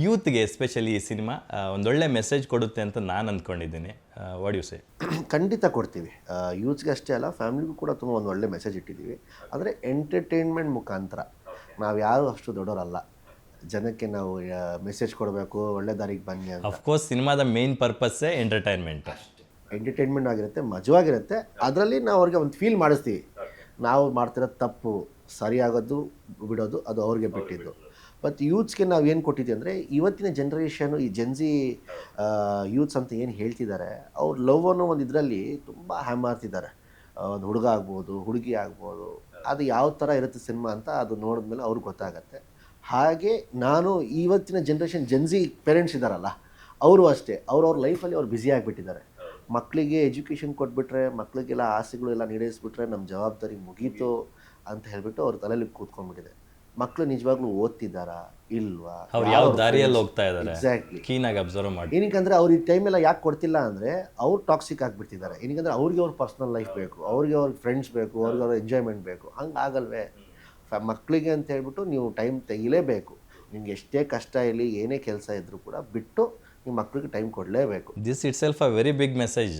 ಯೂತ್ಗೆ especially ಈ cinema ಒಂದೊಳ್ಳೆ message ಕೊಡುತ್ತೆ ಅಂತ ನಾನು ಅಂದ್ಕೊಂಡಿದ್ದೀನಿ. What you say? ಖಂಡಿತ ಕೊಡ್ತೀವಿ. ಯೂತ್ಸ್ಗೆ ಅಷ್ಟೇ ಅಲ್ಲ, ಫ್ಯಾಮಿಲಿಗೂ ಕೂಡ ತುಂಬ ಒಂದು ಒಳ್ಳೆ ಮೆಸೇಜ್ ಇಟ್ಟಿದ್ದೀವಿ. ಆದರೆ ಎಂಟರ್ಟೈನ್ಮೆಂಟ್ ಮುಖಾಂತರ ನಾವು ಯಾರೂ ಅಷ್ಟು ದೊಡ್ಡವರಲ್ಲ, ಜನಕ್ಕೆ ನಾವು ಮೆಸೇಜ್ ಕೊಡಬೇಕು, ಒಳ್ಳೆ ದಾರಿಗೆ ಬನ್ನಿ ಅಂತ. ಅಫ್ಕೋರ್ಸ್ ಸಿನಿಮಾದ ಮೇನ್ ಪರ್ಪಸ್ಸೇ ಎಂಟರ್ಟೈನ್ಮೆಂಟ್. ಎಂಟರ್ಟೈನ್ಮೆಂಟ್ ಆಗಿರುತ್ತೆ, ಮಜವಾಗಿರುತ್ತೆ. ಅದರಲ್ಲಿ ನಾವು ಅವ್ರಿಗೆ ಒಂದು ಫೀಲ್ ಮಾಡಿಸ್ತೀವಿ, ನಾವು ಮಾಡ್ತಿರೋದು ತಪ್ಪು, ಸರಿಯಾಗೋದು ಬಿಡೋದು ಅದು ಅವ್ರಿಗೆ ಬಿಟ್ಟಿದ್ದು. ಮತ್ತು ಯೂತ್ಸ್ಗೆ ನಾವು ಏನು ಕೊಟ್ಟಿದ್ದೀವಿ ಅಂದರೆ, ಇವತ್ತಿನ ಜನ್ರೇಷನು ಈ ಜೆನ್ಸಿ ಯೂತ್ಸ್ ಅಂತ ಏನು ಹೇಳ್ತಿದ್ದಾರೆ, ಅವ್ರು ಲವ್ ಅನ್ನೋ ಒಂದು ಇದರಲ್ಲಿ ತುಂಬ ಮಾಡ್ತಿದ್ದಾರೆ. ಒಂದು ಹುಡುಗ ಆಗ್ಬೋದು, ಹುಡುಗಿ ಆಗ್ಬೋದು, ಅದು ಯಾವ ಥರ ಇರುತ್ತೆ ಸಿನಿಮಾ ಅಂತ ಅದು ನೋಡಿದ್ಮೇಲೆ ಅವ್ರಿಗೆ ಗೊತ್ತಾಗತ್ತೆ. ಹಾಗೆ ನಾನು ಇವತ್ತಿನ ಜನ್ರೇಷನ್ ಜೆನ್ಸಿ ಪೇರೆಂಟ್ಸ್ ಇದ್ದಾರಲ್ಲ, ಅವರು ಅಷ್ಟೇ, ಅವ್ರ ಲೈಫಲ್ಲಿ ಅವ್ರು ಬ್ಯುಸಿ ಆಗಿಬಿಟ್ಟಿದ್ದಾರೆ. ಮಕ್ಕಳಿಗೆ ಎಜುಕೇಷನ್ ಕೊಟ್ಬಿಟ್ರೆ, ಮಕ್ಕಳಿಗೆಲ್ಲ ಆಸೆಗಳು ಎಲ್ಲ ಈಡೇರಿಸ್ಬಿಟ್ರೆ ನಮ್ಮ ಜವಾಬ್ದಾರಿ ಮುಗೀತು ಅಂತ ಹೇಳಿಬಿಟ್ಟು ಅವ್ರ ತಲೆಯಲ್ಲಿ ಕೂತ್ಕೊಂಡ್ಬಿಟ್ಟಿದೆ. ಮಕ್ಕಳು ನಿಜವಾಗ್ಲೂ ಓದ್ತಿದ್ದಾರಾ ಇಲ್ವಾ, ಅವ್ರು ಯಾವ ದಾರಿಯಲ್ಲಿ ಹೋಗ್ತಾ ಇದ್ದಾರೆ ಎಕ್ಸಾಕ್ಟ್ಲಿ ಕ್ಲೀನಾಗಿ ಅಬ್ಸರ್ವ್ ಮಾಡಿ. ಏನಕ್ಕಂದರೆ ಅವ್ರು ಈ ಟೈಮೆಲ್ಲ ಯಾಕೆ ಕೊಡ್ತಿಲ್ಲ ಅಂದರೆ, ಅವ್ರು ಟಾಕ್ಸಿಕ್ ಆಗಿಬಿಡ್ತಿದ್ದಾರೆ. ಏನಕ್ಕಂದರೆ ಅವ್ರಿಗೆ ಅವ್ರ ಪರ್ಸ್ನಲ್ ಲೈಫ್ ಬೇಕು, ಅವ್ರಿಗೆ ಅವ್ರ ಫ್ರೆಂಡ್ಸ್ ಬೇಕು, ಅವ್ರಿಗೆ ಅವ್ರ ಎಂಜಾಯ್ಮೆಂಟ್ ಬೇಕು. ಹಂಗೆ ಆಗಲ್ವೇ? ಮಕ್ಕಳಿಗೆ ಅಂತ ಹೇಳ್ಬಿಟ್ಟು ನೀವು ಟೈಮ್ ತೆಗಿಲೇಬೇಕು. ನಿಮ್ಗೆ ಎಷ್ಟೇ ಕಷ್ಟ ಇರಲಿ, ಏನೇ ಕೆಲಸ ಇದ್ದರೂ ಕೂಡ ಬಿಟ್ಟು ನಿಮ್ಮ ಮಕ್ಕಳಿಗೆ ಟೈಮ್ ಕೊಡಲೇಬೇಕು. This itself a very big message.